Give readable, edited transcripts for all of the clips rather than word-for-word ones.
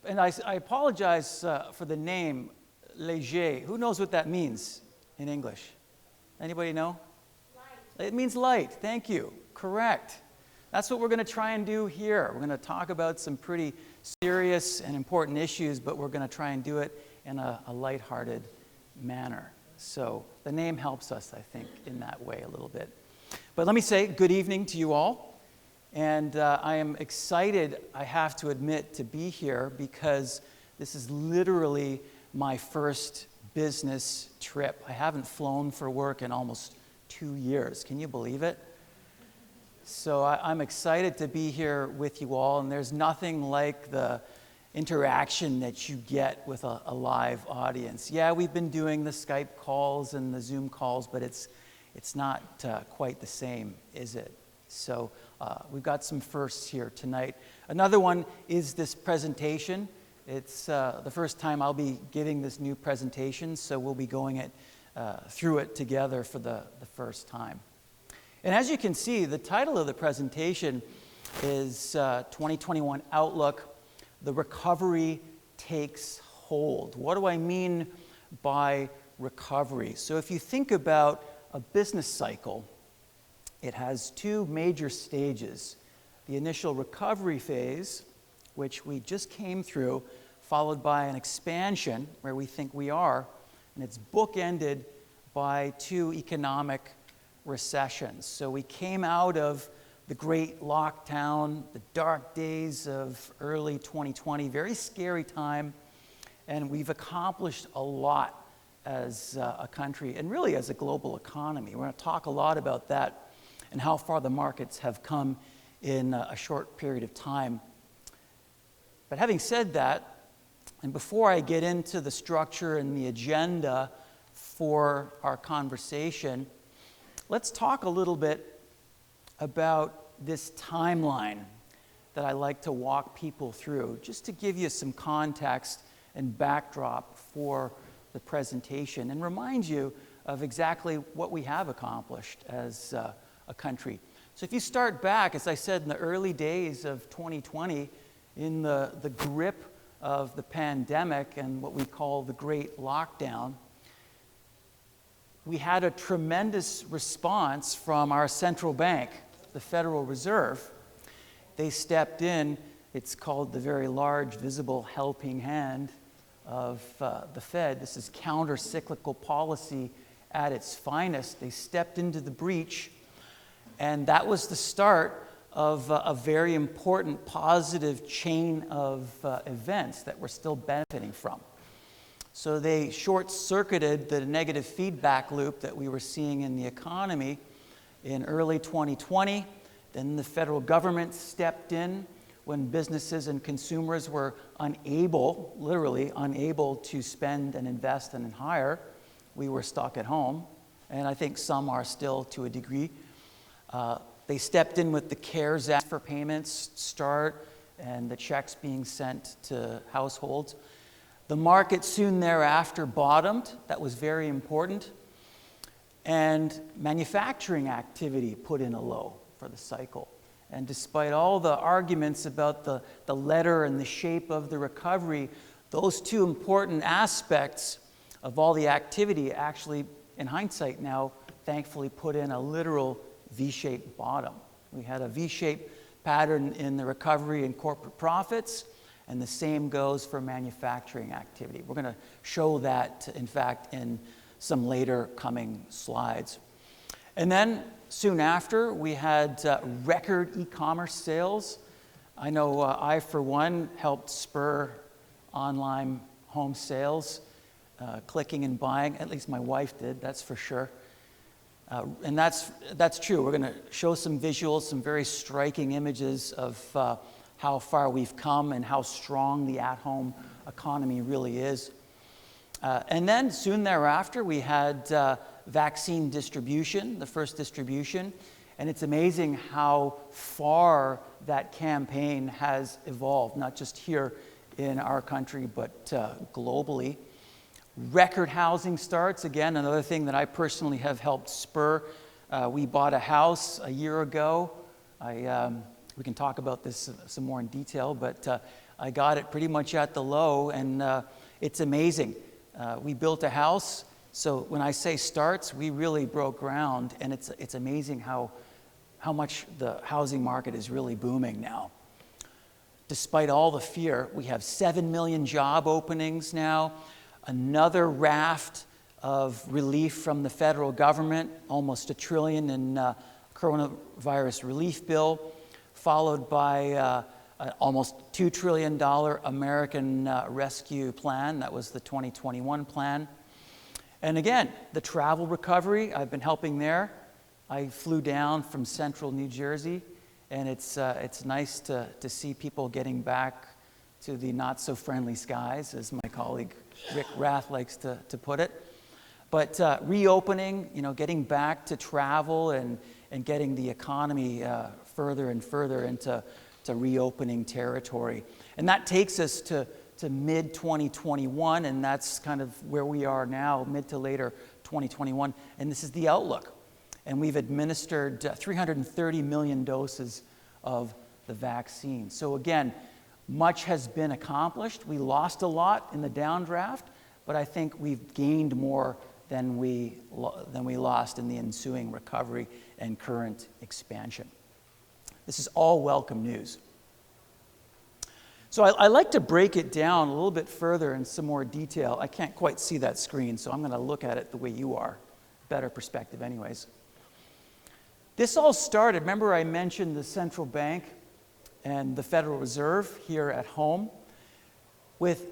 And I apologize for the name, léger. Who knows what that means in English? Anybody know? Light. It means light. Thank you. Correct. That's what we're going to try and do here. We're going to talk about some pretty serious and important issues, but we're going to try and do it in a lighthearted manner. So the name helps us, I think, in that way a little bit. But let me say good evening to you all. And I am excited, I have to admit, to be here because this is literally my first business trip. I haven't flown for work in almost 2 years. Can you believe it? So I'm excited to be here with you all, and there's nothing like the interaction that you get with a live audience. Yeah, we've been doing the Skype calls and the Zoom calls, but it's not quite the same, is it? So we've got some firsts here tonight. Another one is this presentation. It's the first time I'll be giving this new presentation, so we'll be going through it together for the first time. And as you can see, the title of the presentation is 2021 Outlook, The Recovery Takes Hold. What do I mean by recovery? So if you think about a business cycle, it has two major stages. The initial recovery phase, which we just came through, followed by an expansion, where we think we are, and it's bookended by two economic recessions. So we came out of the great lockdown, the dark days of early 2020, very scary time, and we've accomplished a lot as a country and really as a global economy. We're going to talk a lot about that and how far the markets have come in a short period of time. But having said that, and before I get into the structure and the agenda for our conversation, let's talk a little bit about this timeline that I like to walk people through, just to give you some context and backdrop for the presentation and remind you of exactly what we have accomplished as a country. So if you start back, as I said, in the early days of 2020, in the grip of the pandemic and what we call the Great Lockdown, we had a tremendous response from our central bank, the Federal Reserve. They stepped in. It's called the very large, visible helping hand of the Fed. This is counter-cyclical policy at its finest. They stepped into the breach, and that was the start of a very important positive chain of events that we're still benefiting from. So they short-circuited the negative feedback loop that we were seeing in the economy in early 2020. Then the federal government stepped in when businesses and consumers were unable, literally unable, to spend and invest and hire. We were stuck at home, and I think some are still to a degree. They stepped in with the CARES Act for payments start and the checks being sent to households. The market soon thereafter bottomed. That was very important. And manufacturing activity put in a low for the cycle. And despite all the arguments about the letter and the shape of the recovery, those two important aspects of all the activity actually, in hindsight now, thankfully put in a literal V-shaped bottom. We had a V-shaped pattern in the recovery in corporate profits, and the same goes for manufacturing activity. We're going to show that, in fact, in some later coming slides. And then soon after, we had record e-commerce sales. I know I, for one, helped spur online home sales, clicking and buying. At least my wife did, that's for sure. And that's true. We're going to show some visuals, some very striking images of how far we've come and how strong the at-home economy really is. And then soon thereafter, we had vaccine distribution, the first distribution. And it's amazing how far that campaign has evolved, not just here in our country, but globally. Record housing starts, again, another thing that I personally have helped spur. We bought a house a year ago. We can talk about this some more in detail, but I got it pretty much at the low, and it's amazing. We built a house, so when I say starts, we really broke ground, and it's amazing how much the housing market is really booming now. Despite all the fear, we have 7 million job openings now, another raft of relief from the federal government, almost $1 trillion in coronavirus relief bill, followed by almost $2 trillion American Rescue Plan. That was the 2021 plan. And again, the travel recovery, I've been helping there. I flew down from central New Jersey, and it's nice to see people getting back to the not-so-friendly skies, as my colleague Rick Rath likes to put it. But reopening, getting back to travel and getting the economy further and further into reopening territory. And that takes us to mid-2021, and that's kind of where we are now, mid to later 2021. And this is the outlook. And we've administered 330 million doses of the vaccine. So again, much has been accomplished. We lost a lot in the downdraft, but I think we've gained more than we lost in the ensuing recovery and current expansion. This is all welcome news. So I like to break it down a little bit further in some more detail. I can't quite see that screen, so I'm going to look at it the way you are. Better perspective anyways. This all started, remember I mentioned the central bank and the Federal Reserve here at home with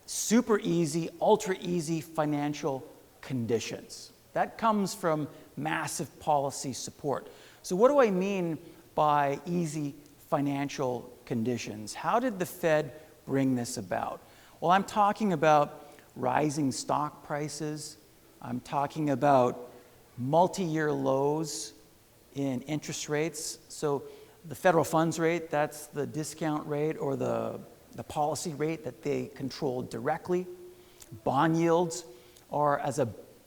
super easy, ultra easy financial conditions. That comes from massive policy support. So what do I mean by easy financial conditions? How did the Fed bring this about? Well, I'm talking about rising stock prices. I'm talking about multi-year lows in interest rates. So the federal funds rate, that's the discount rate or the policy rate that they control directly. Bond yields are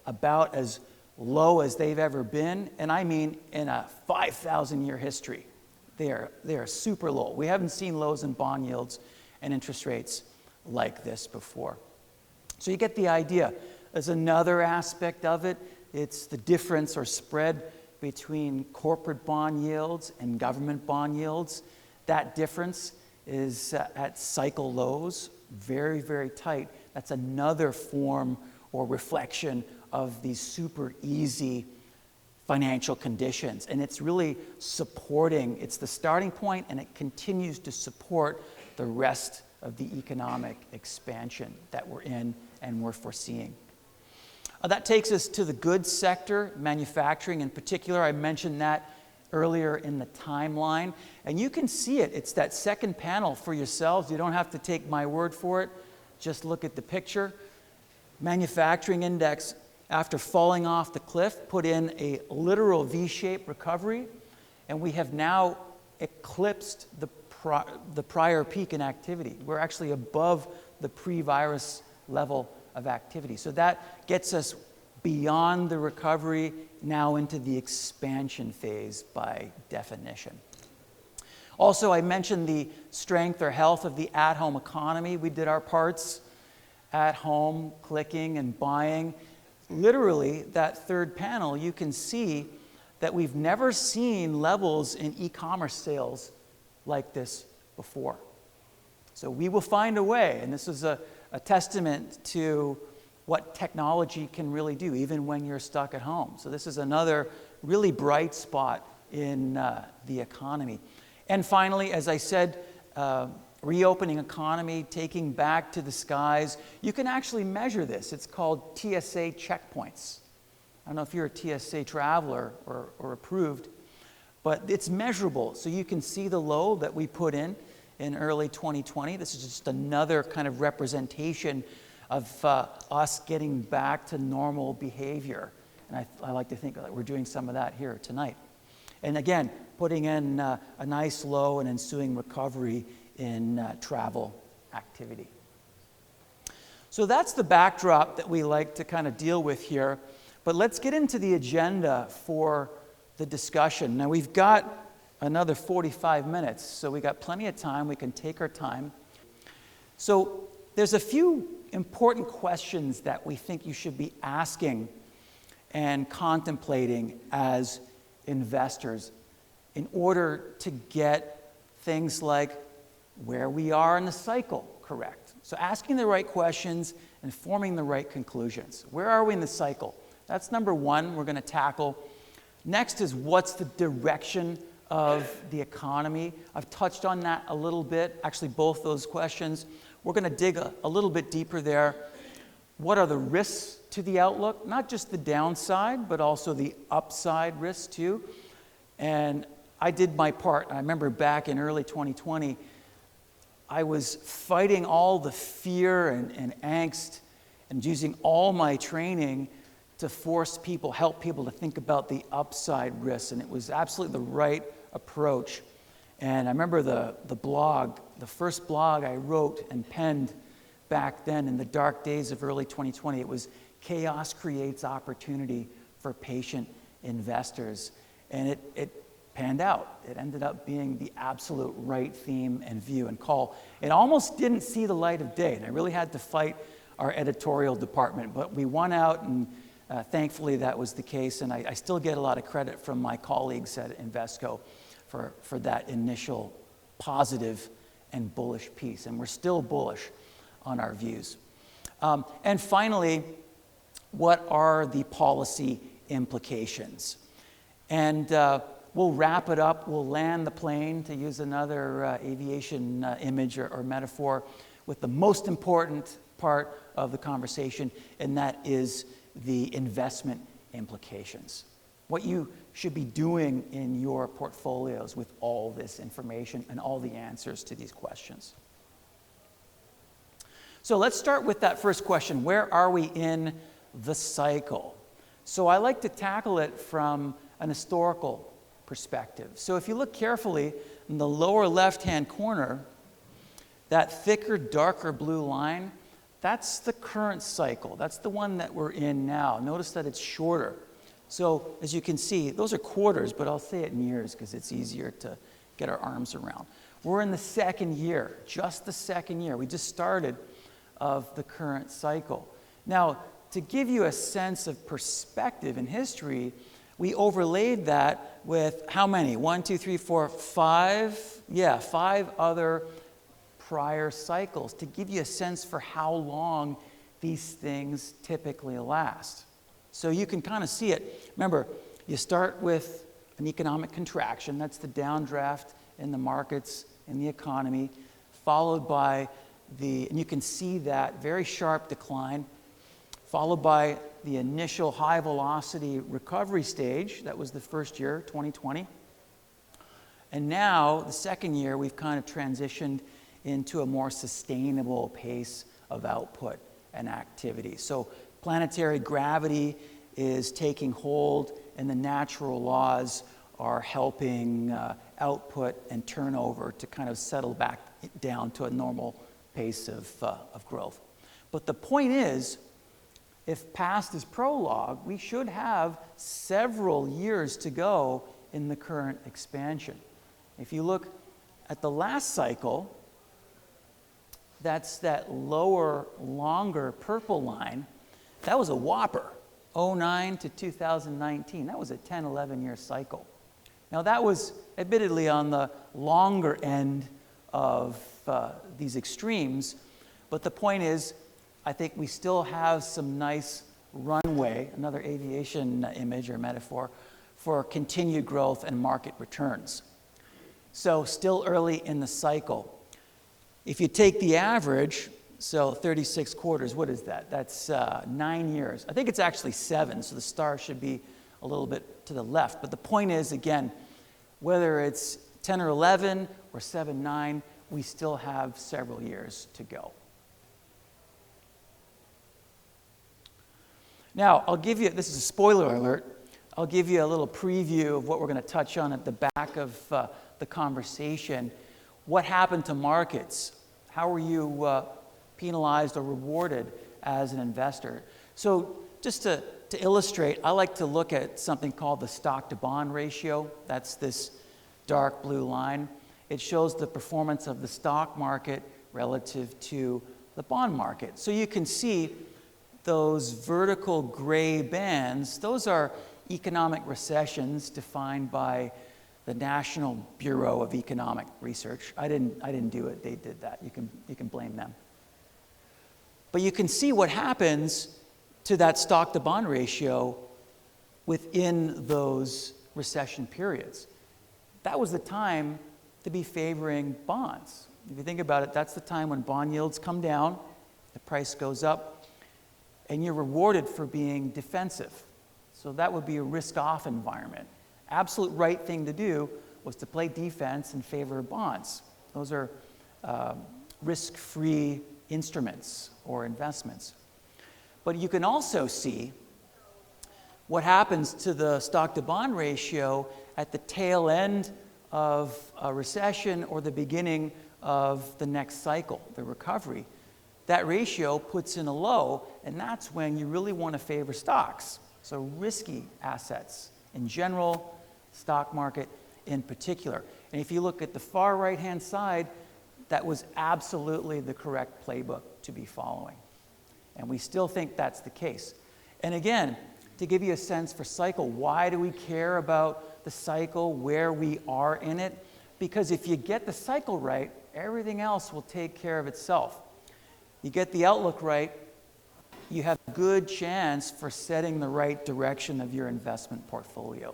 about as low as they've ever been, and I mean in a 5,000-year history. They are super low. We haven't seen lows in bond yields and interest rates like this before. So you get the idea. There's another aspect of it. It's the difference or spread between corporate bond yields and government bond yields. That difference is at cycle lows, very, very tight. That's another form or reflection of these super easy financial conditions. And it's really supporting, it's the starting point, and it continues to support the rest of the economic expansion that we're in and we're foreseeing. That takes us to the goods sector, manufacturing in particular. I mentioned that earlier in the timeline. And you can see it. It's that second panel for yourselves. You don't have to take my word for it. Just look at the picture. Manufacturing index, after falling off the cliff, put in a literal V-shaped recovery. And we have now eclipsed the prior peak in activity. We're actually above the pre-virus level of activity. So that gets us beyond the recovery, now into the expansion phase by definition. Also, I mentioned the strength or health of the at-home economy. We did our parts at home, clicking and buying. Literally, that third panel, you can see that we've never seen levels in e-commerce sales like this before. So we will find a way, and this is a testament to what technology can really do, even when you're stuck at home. So this is another really bright spot in the economy. And finally, as I said, reopening economy, taking back to the skies. You can actually measure this. It's called TSA checkpoints. I don't know if you're a TSA traveler or approved, but it's measurable. So you can see the low that we put in early 2020. This is just another kind of representation of us getting back to normal behavior. And I like to think that we're doing some of that here tonight. And again, putting in a nice low and ensuing recovery in travel activity. So that's the backdrop that we like to kind of deal with here. But let's get into the agenda for the discussion. Now we've got another 45 minutes, so we got plenty of time. We can take our time. So there's a few important questions that we think you should be asking and contemplating as investors in order to get things like where we are in the cycle correct. So asking the right questions and forming the right conclusions. Where are we in the cycle? That's number one we're going to tackle. Next is what's the direction of the economy. I've touched on that a little bit, actually both those questions. We're going to dig a little bit deeper there. What are the risks to the outlook? Not just the downside, but also the upside risks too. And I did my part. I remember back in early 2020, I was fighting all the fear and angst and using all my training to help people to think about the upside risks. And it was absolutely the right approach. And I remember the first blog I wrote and penned back then in the dark days of early 2020, it was Chaos Creates Opportunity for Patient Investors. And it panned out. It ended up being the absolute right theme and view and call. It almost didn't see the light of day, and I really had to fight our editorial department, but we won out, and thankfully that was the case, and I still get a lot of credit from my colleagues at Invesco for that initial positive and bullish piece, and we're still bullish on our views. And finally, what are the policy implications? And we'll wrap it up. We'll land the plane, to use another aviation image or metaphor, with the most important part of the conversation, and that is the investment implications. What you should be doing in your portfolios with all this information and all the answers to these questions. So let's start with that first question. Where are we in the cycle? So I like to tackle it from an historical perspective. So if you look carefully in the lower left-hand corner, that thicker, darker blue line, that's the current cycle. That's the one that we're in now. Notice that it's shorter. So as you can see, those are quarters, but I'll say it in years because it's easier to get our arms around. We're in the second year, just the second year. We just started of the current cycle. Now, to give you a sense of perspective in history, we overlaid that with how many? 1, 2, 3, 4, 5? Yeah, 5 other prior cycles to give you a sense for how long these things typically last. So you can kind of see it. Remember, you start with an economic contraction. That's the downdraft in the markets, in the economy, followed by and you can see that very sharp decline, followed by the initial high velocity recovery stage. That was the first year, 2020. And now, the second year, we've kind of transitioned into a more sustainable pace of output and activity. So planetary gravity is taking hold, and the natural laws are helping output and turnover to kind of settle back down to a normal pace of growth. But the point is, if past is prologue, we should have several years to go in the current expansion. If you look at the last cycle, that's that lower, longer purple line. That was a whopper, 2009 to 2019. That was a 10, 11-year cycle. Now that was admittedly on the longer end of these extremes, but the point is, I think we still have some nice runway, another aviation image or metaphor, for continued growth and market returns. So still early in the cycle. If you take the average, so 36 quarters, what is that? That's 9 years. I think it's actually 7, so the star should be a little bit to the left. But the point is, again, whether it's 10 or 11 or 7, 9, we still have several years to go. Now, I'll give you, this is a spoiler alert, I'll give you a little preview of what we're going to touch on at the back of the conversation. What happened to markets? How were you penalized or rewarded as an investor? So just to illustrate, I like to look at something called the stock to bond ratio. That's this dark blue line. It shows the performance of the stock market relative to the bond market. So you can see those vertical gray bands, those are economic recessions defined by the National Bureau of Economic Research. I didn't do it, they did that. You can blame them. But you can see what happens to that stock to bond ratio within those recession periods. That was the time to be favoring bonds. If you think about it, that's the time when bond yields come down, the price goes up, and you're rewarded for being defensive. So that would be a risk-off environment. Absolute right thing to do was to play defense in favor of bonds. Those are risk-free instruments or investments. But you can also see what happens to the stock-to-bond ratio at the tail end of a recession or the beginning of the next cycle, the recovery. That ratio puts in a low, and that's when you really want to favor stocks. So risky assets in general, stock market in particular. And if you look at the far right-hand side, that was absolutely the correct playbook to be following. And we still think that's the case. And again, to give you a sense for cycle, why do we care about the cycle, where we are in it? Because if you get the cycle right, everything else will take care of itself. You get the outlook right, you have a good chance for setting the right direction of your investment portfolio.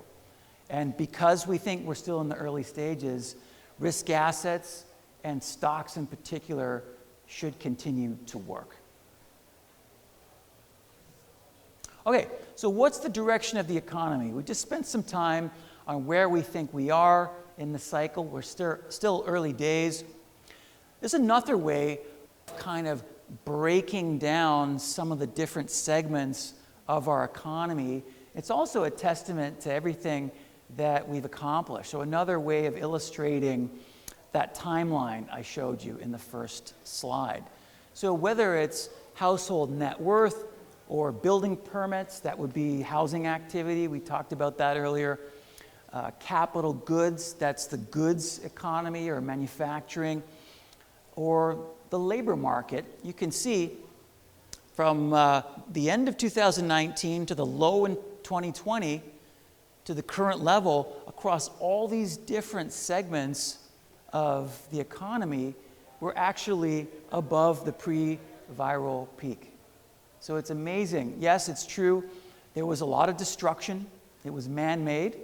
And because we think we're still in the early stages, risk assets and stocks in particular should continue to work. Okay, so what's the direction of the economy? We just spent some time on where we think we are in the cycle. We're still early days. There's another way of kind of breaking down some of the different segments of our economy. It's also a testament to everything that we've accomplished. So another way of illustrating that timeline I showed you in the first slide. So whether it's household net worth or building permits, that would be housing activity, we talked about that earlier. Capital goods, that's the goods economy or manufacturing, or the labor market. You can see from the end of 2019 to the low in 2020 to the current level, across all these different segments of the economy, we're actually above the pre-viral peak. So it's amazing. Yes, it's true. There was a lot of destruction. It was man-made,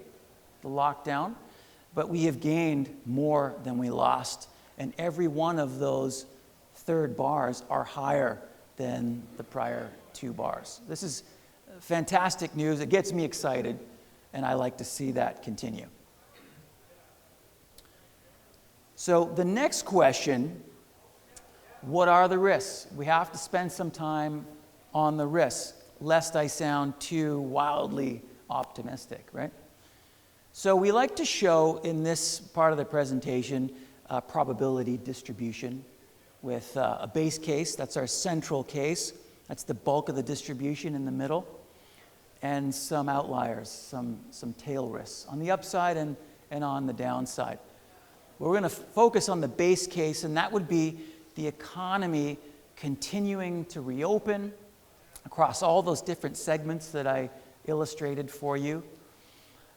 the lockdown, but we have gained more than we lost. And every one of those third bars are higher than the prior two bars. This is fantastic news. It gets me excited, and I like to see that continue. So the next question, what are the risks? We have to spend some time on the risks, lest I sound too wildly optimistic, right? So we like to show in this part of the presentation a probability distribution with a base case. That's our central case. That's the bulk of the distribution in the middle. And some outliers, some tail risks on the upside and on the downside. We're going to focus on the base case, and that would be the economy continuing to reopen across all those different segments that I illustrated for you,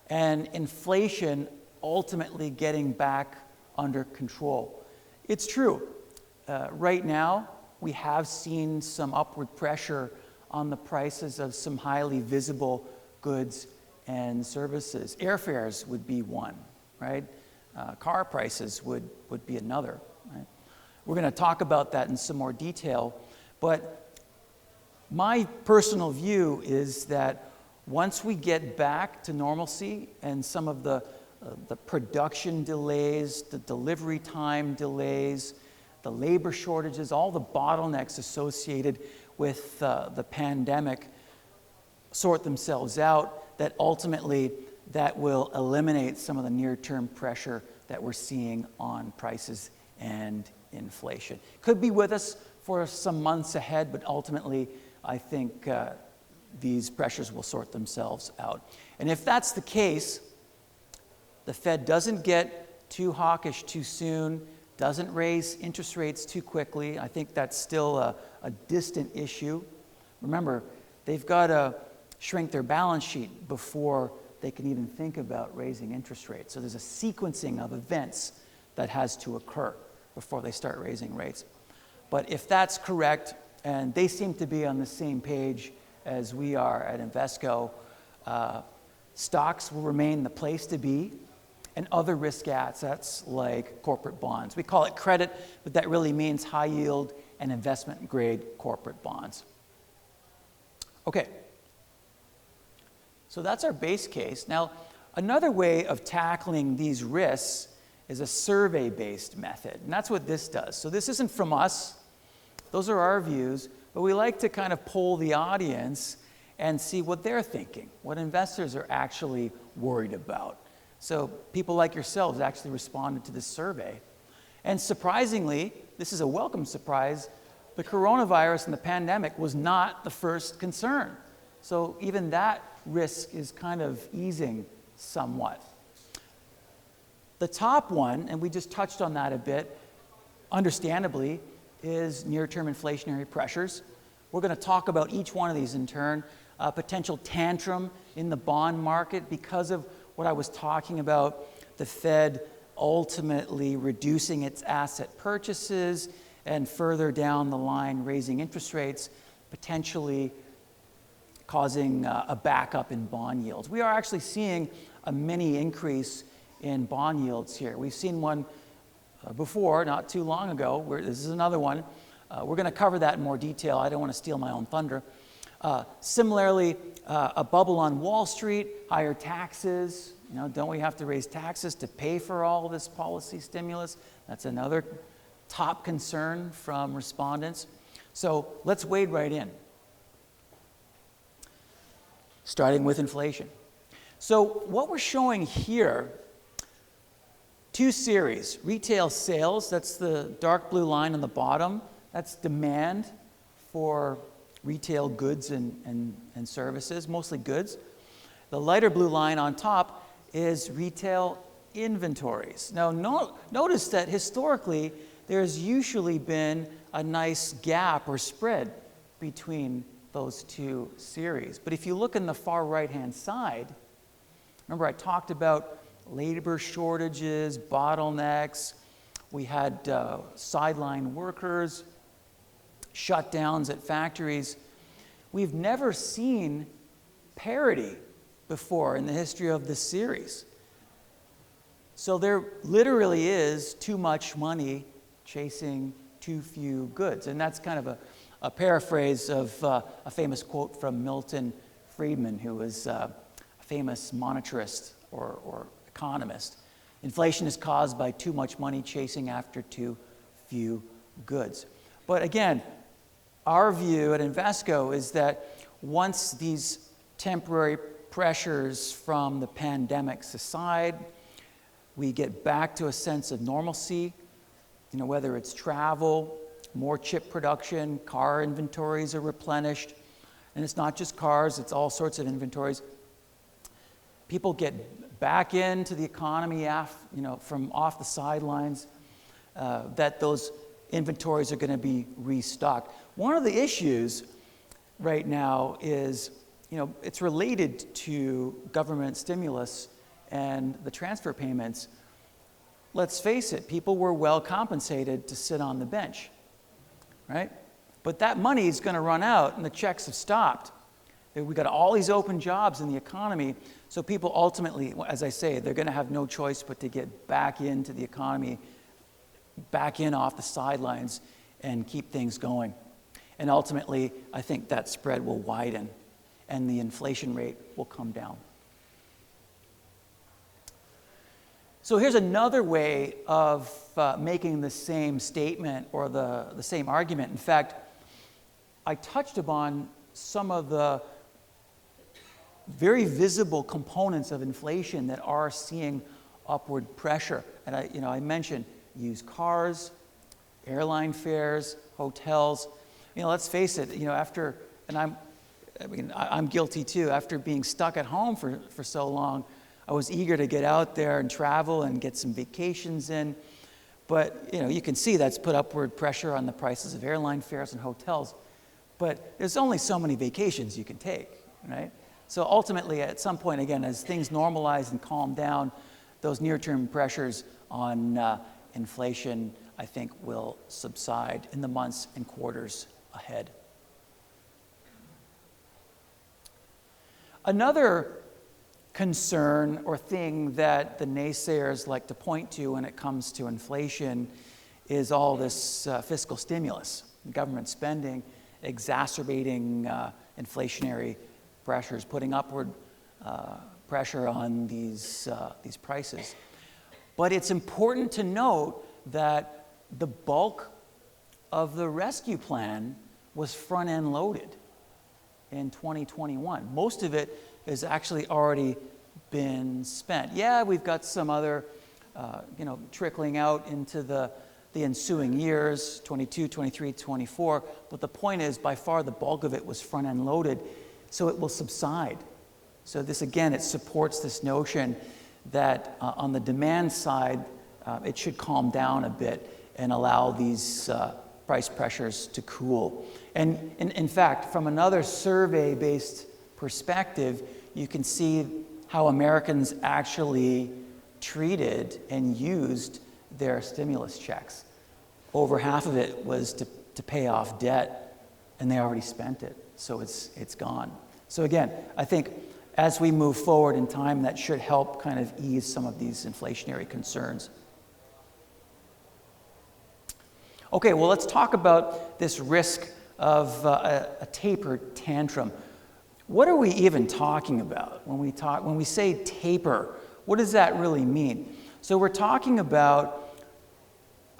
and inflation ultimately getting back under control. It's true. Right now, we have seen some upward pressure on the prices of some highly visible goods and services. Airfares would be one, right? Car prices would be another, right? We're going to talk about that in some more detail, but my personal view is that once we get back to normalcy and some of the production delays, the delivery time delays, the labor shortages, all the bottlenecks associated with the pandemic sort themselves out, that ultimately that will eliminate some of the near-term pressure that we're seeing on prices and inflation. Could be with us for some months ahead, but ultimately I think these pressures will sort themselves out. And if that's the case, the Fed doesn't get too hawkish too soon, doesn't raise interest rates too quickly. I think that's still a distant issue. Remember, they've got to shrink their balance sheet before they can even think about raising interest rates. So there's a sequencing of events that has to occur before they start raising rates. But if that's correct, and they seem to be on the same page as we are at Invesco, stocks will remain the place to be, and other risk assets like corporate bonds. We call it credit, but that really means high yield and investment grade corporate bonds. Okay, so that's our base case. Now, another way of tackling these risks is a survey-based method, and that's what this does. So this isn't from us, those are our views, but we like to kind of poll the audience and see what they're thinking, what investors are actually worried about. So people like yourselves actually responded to this survey. And surprisingly, this is a welcome surprise, the coronavirus and the pandemic was not the first concern. So even that risk is kind of easing somewhat. The top one, and we just touched on that a bit, understandably, is near-term inflationary pressures. We're going to talk about each one of these in turn. Potential tantrum in the bond market because of what I was talking about, the Fed ultimately reducing its asset purchases and further down the line raising interest rates, potentially causing a backup in bond yields. We are actually seeing a mini increase in bond yields here. We've seen one before, not too long ago. This is another one. We're going to cover that in more detail. I don't want to steal my own thunder. Similarly, a bubble on Wall Street, higher taxes. You know, don't we have to raise taxes to pay for all this policy stimulus? That's another top concern from respondents. So let's wade right in. Starting with inflation. So what we're showing here, two series. Retail sales, that's the dark blue line on the bottom. That's demand for retail goods and services, mostly goods. The lighter blue line on top is retail inventories. Now, notice that historically, there's usually been a nice gap or spread between those two series. But if you look in the far right-hand side, remember I talked about labor shortages, bottlenecks, we had sideline workers, shutdowns at factories. We've never seen parity before in the history of this series. So there literally is too much money chasing too few goods. And that's kind of a paraphrase of a famous quote from Milton Friedman, who was a famous monetarist or economist. Inflation is caused by too much money chasing after too few goods. But again, our view at Invesco is that once these temporary pressures from the pandemic subside, we get back to a sense of normalcy, you know, whether it's travel, more chip production, car inventories are replenished, and it's not just cars, it's all sorts of inventories. People get back into the economy from off the sidelines, that those inventories are going to be restocked. One of the issues right now is, it's related to government stimulus and the transfer payments. Let's face it, people were well compensated to sit on the bench, right? But that money is going to run out and the checks have stopped. We've got all these open jobs in the economy, so people ultimately, as I say, they're going to have no choice but to get back into the economy, back in off the sidelines and keep things going. And ultimately, I think that spread will widen and the inflation rate will come down. So here's another way of making the same statement or the same argument. In fact, I touched upon some of the very visible components of inflation that are seeing upward pressure. And I mentioned used cars, airline fares, hotels. Let's face it, I'm guilty too. After being stuck at home for so long, I was eager to get out there and travel and get some vacations in. But you can see that's put upward pressure on the prices of airline fares and hotels. But there's only so many vacations you can take, right? So ultimately, at some point, again, as things normalize and calm down, those near-term pressures on inflation, I think, will subside in the months and quarters ahead. Another concern or thing that the naysayers like to point to when it comes to inflation is all this fiscal stimulus, government spending, exacerbating inflationary pressures, putting upward pressure on these prices. But it's important to note that the bulk of the rescue plan was front-end loaded in 2021. Most of it has actually already been spent. Yeah, we've got some other, trickling out into the ensuing years, 22, 23, 24. But the point is, by far, the bulk of it was front-end loaded, so it will subside. So this, again, it supports this notion that on the demand side, it should calm down a bit and allow these price pressures to cool. And in fact, from another survey-based perspective, you can see how Americans actually treated and used their stimulus checks. Over half of it was to pay off debt, and they already spent it, so it's gone. So again, I think as we move forward in time, that should help kind of ease some of these inflationary concerns. Okay, well, let's talk about this risk of a taper tantrum. What are we even talking about when we say taper? What does that really mean? So we're talking about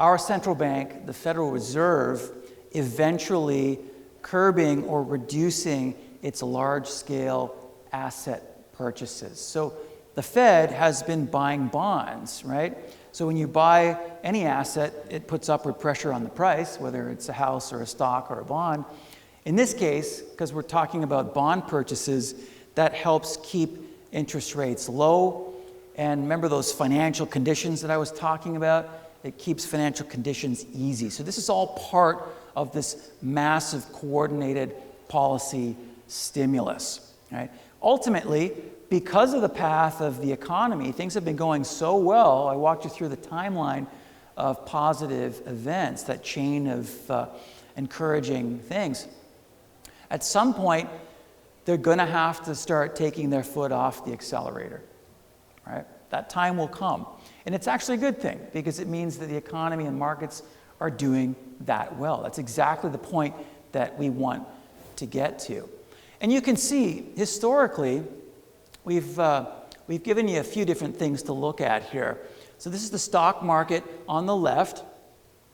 our central bank, the Federal Reserve, eventually curbing or reducing its large-scale asset purchases. So the Fed has been buying bonds, right? So when you buy any asset, it puts upward pressure on the price, whether it's a house or a stock or a bond. In this case, because we're talking about bond purchases, that helps keep interest rates low. And remember those financial conditions that I was talking about? It keeps financial conditions easy. So this is all part of this massive coordinated policy stimulus, right? Ultimately, because of the path of the economy, things have been going so well. I walked you through the timeline of positive events, that chain of encouraging things. At some point, they're going to have to start taking their foot off the accelerator, right? That time will come. And it's actually a good thing, because it means that the economy and markets are doing that well. That's exactly the point that we want to get to. And you can see, historically, we've given you a few different things to look at here. So this is the stock market on the left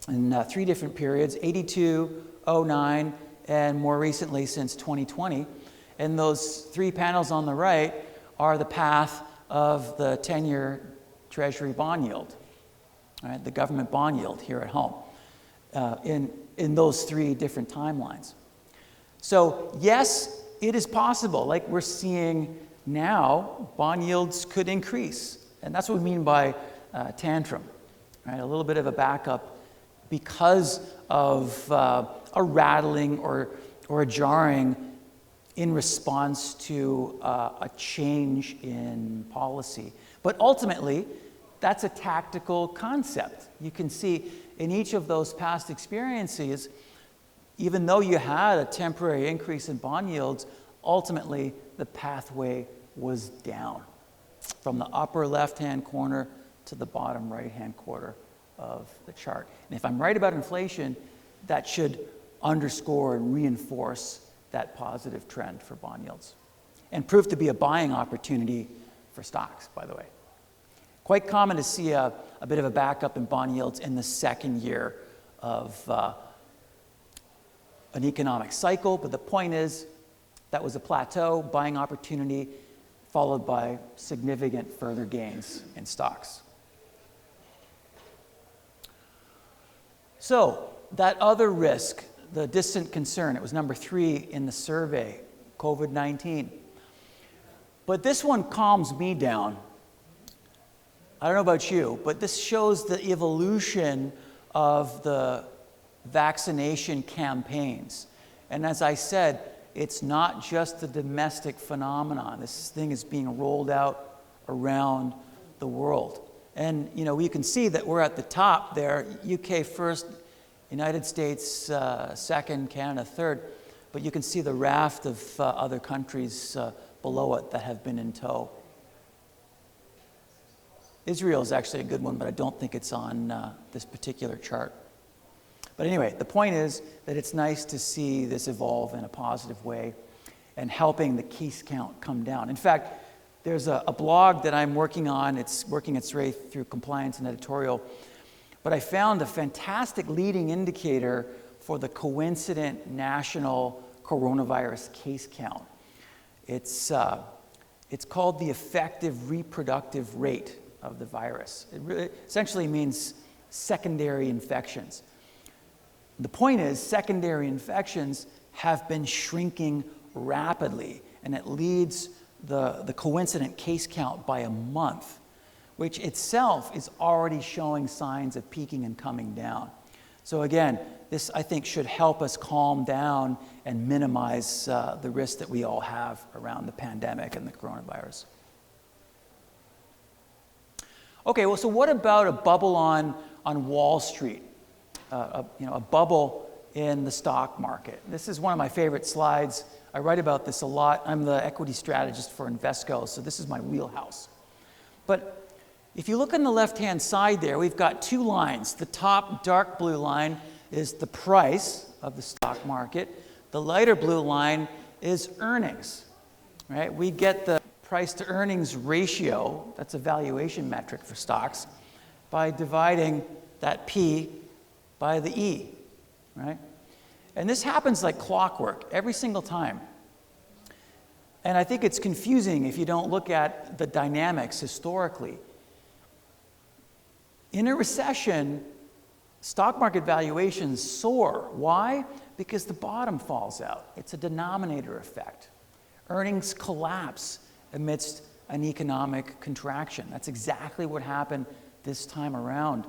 in 3 different periods, 82, 09, and more recently since 2020. And those 3 panels on the right are the path of the 10-year Treasury bond yield, right? The government bond yield here at home in those 3 different timelines. So yes, it is possible, like we're seeing now, bond yields could increase. And that's what we mean by tantrum, right? A little bit of a backup because of a rattling or a jarring in response to a change in policy. But ultimately, that's a tactical concept. You can see in each of those past experiences, even though you had a temporary increase in bond yields, ultimately the pathway was down from the upper left-hand corner to the bottom right-hand corner of the chart. And if I'm right about inflation, that should underscore and reinforce that positive trend for bond yields and prove to be a buying opportunity for stocks, by the way. Quite common to see a bit of a backup in bond yields in the second year of an economic cycle, but the point is that was a plateau, buying opportunity, followed by significant further gains in stocks. So that other risk, the distant concern, it was number 3 in the survey, COVID-19. But this one calms me down. I don't know about you, but this shows the evolution of the vaccination campaigns. And as I said, it's not just a domestic phenomenon. This thing is being rolled out around the world. And you can see that we're at the top there, UK first, United States second, Canada third, but you can see the raft of other countries below it that have been in tow. Israel is actually a good one, but I don't think it's on this particular chart. But anyway, the point is that it's nice to see this evolve in a positive way and helping the case count come down. In fact, there's a blog that I'm working on. It's working its way through compliance and editorial. But I found a fantastic leading indicator for the coincident national coronavirus case count. It's called the effective reproductive rate of the virus. It essentially means secondary infections. The point is, secondary infections have been shrinking rapidly, and it leads the coincident case count by a month, which itself is already showing signs of peaking and coming down. So again, this I think should help us calm down and minimize the risk that we all have around the pandemic and the coronavirus. Okay, well, so what about a bubble on Wall Street? A bubble in the stock market. This is one of my favorite slides. I write about this a lot. I'm the equity strategist for Invesco, so this is my wheelhouse. But if you look on the left-hand side there, we've got two lines. The top dark blue line is the price of the stock market. The lighter blue line is earnings, right? We get the price to earnings ratio, that's a valuation metric for stocks, by dividing that P by the E, right? And this happens like clockwork every single time. And I think it's confusing if you don't look at the dynamics historically. In a recession, stock market valuations soar. Why? Because the bottom falls out. It's a denominator effect. Earnings collapse amidst an economic contraction. That's exactly what happened this time around.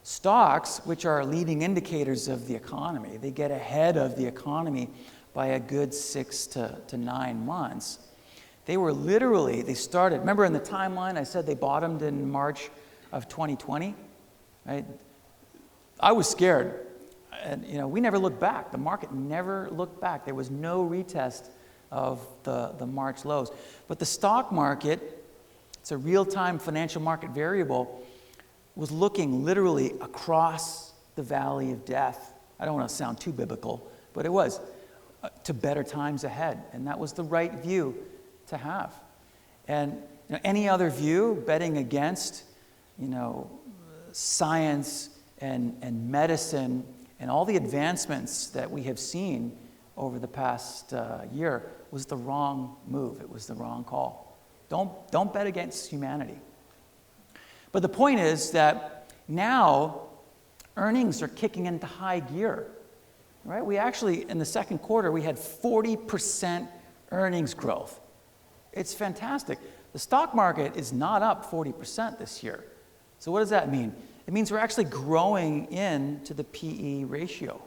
Stocks, which are leading indicators of the economy, they get ahead of the economy by a good 6 to 9 months. They started, remember in the timeline I said they bottomed in March of 2020, right? I was scared, and we never looked back. The market never looked back. There was no retest of the March lows. But the stock market, it's a real-time financial market variable, was looking literally across the valley of death. I don't want to sound too biblical, but it was to better times ahead. And that was the right view to have. And any other view, betting against, science and medicine and all the advancements that we have seen over the past year was the wrong move. It was the wrong call. Don't bet against humanity. But the point is that now earnings are kicking into high gear, right? We actually, in the second quarter, we had 40% earnings growth. It's fantastic. The stock market is not up 40% this year. So what does that mean? It means we're actually growing into the PE ratio.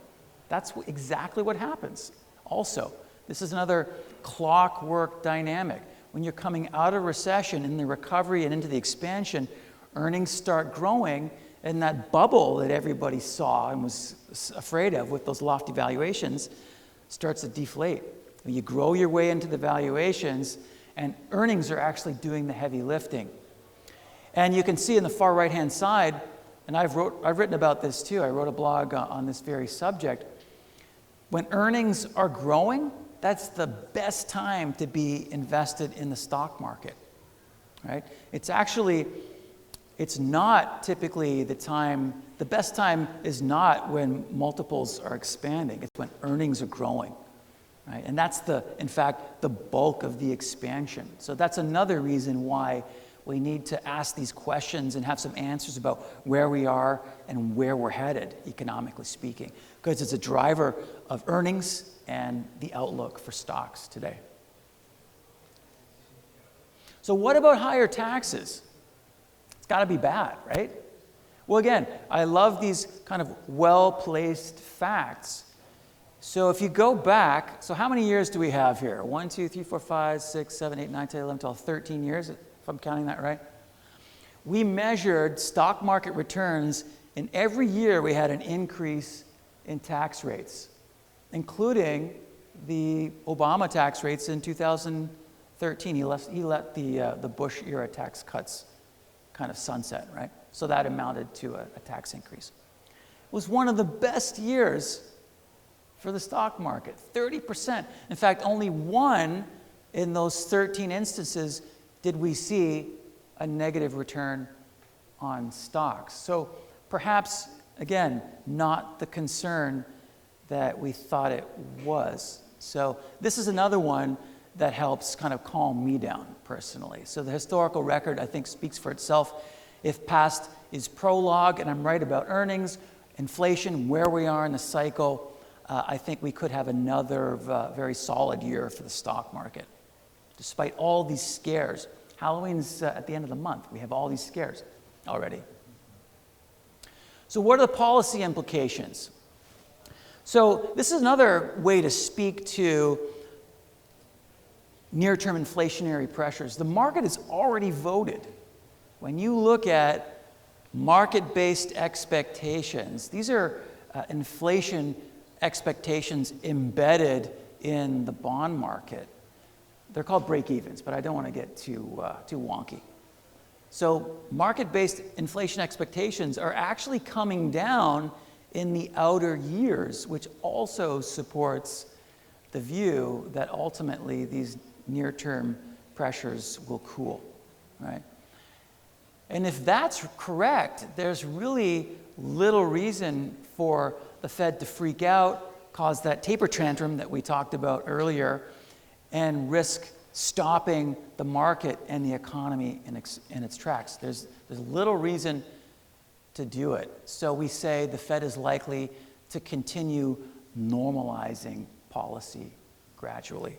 That's exactly what happens. Also, this is another clockwork dynamic. When you're coming out of recession, in the recovery and into the expansion, earnings start growing, and that bubble that everybody saw and was afraid of with those lofty valuations starts to deflate. You grow your way into the valuations, and earnings are actually doing the heavy lifting. And you can see in the far right-hand side, and I've written about this too. I wrote a blog on this very subject. When earnings are growing, that's the best time to be invested in the stock market, right? It's not typically the best time is not when multiples are expanding. It's when earnings are growing, right? And that's in fact, the bulk of the expansion. So that's another reason why we need to ask these questions and have some answers about where we are and where we're headed, economically speaking, because it's a driver of earnings and the outlook for stocks today. So what about higher taxes? It's got to be bad, right? Well, again, I love these kind of well-placed facts. So if you go back, so how many years do we have here? 1, 2, 3, 4, 5, 6, 7, 8, 9, 10, 11, 12, 13 years, if I'm counting that right. We measured stock market returns, and every year we had an increase in tax rates, including the Obama tax rates in 2013. He let the Bush era tax cuts kind of sunset, right? So that amounted to a tax increase. It was one of the best years for the stock market, 30%. In fact, only one in those 13 instances did we see a negative return on stocks. So perhaps, again, not the concern that we thought it was. So this is another one that helps kind of calm me down personally. So the historical record, I think, speaks for itself. If past is prologue, and I'm right about earnings, inflation, where we are in the cycle, I think we could have another very solid year for the stock market, despite all these scares. Halloween's at the end of the month. We have all these scares already. So what are the policy implications? So this is another way to speak to near-term inflationary pressures. The market has already voted. When you look at market-based expectations, these are inflation expectations embedded in the bond market. They're called break-evens, but I don't want to get too wonky. So market-based inflation expectations are actually coming down in the outer years, which also supports the view that ultimately these near-term pressures will cool, right? And if that's correct, there's really little reason for the Fed to freak out, cause that taper tantrum that we talked about earlier, and risk stopping the market and the economy in its tracks. There's little reason to do it. So we say the Fed is likely to continue normalizing policy gradually.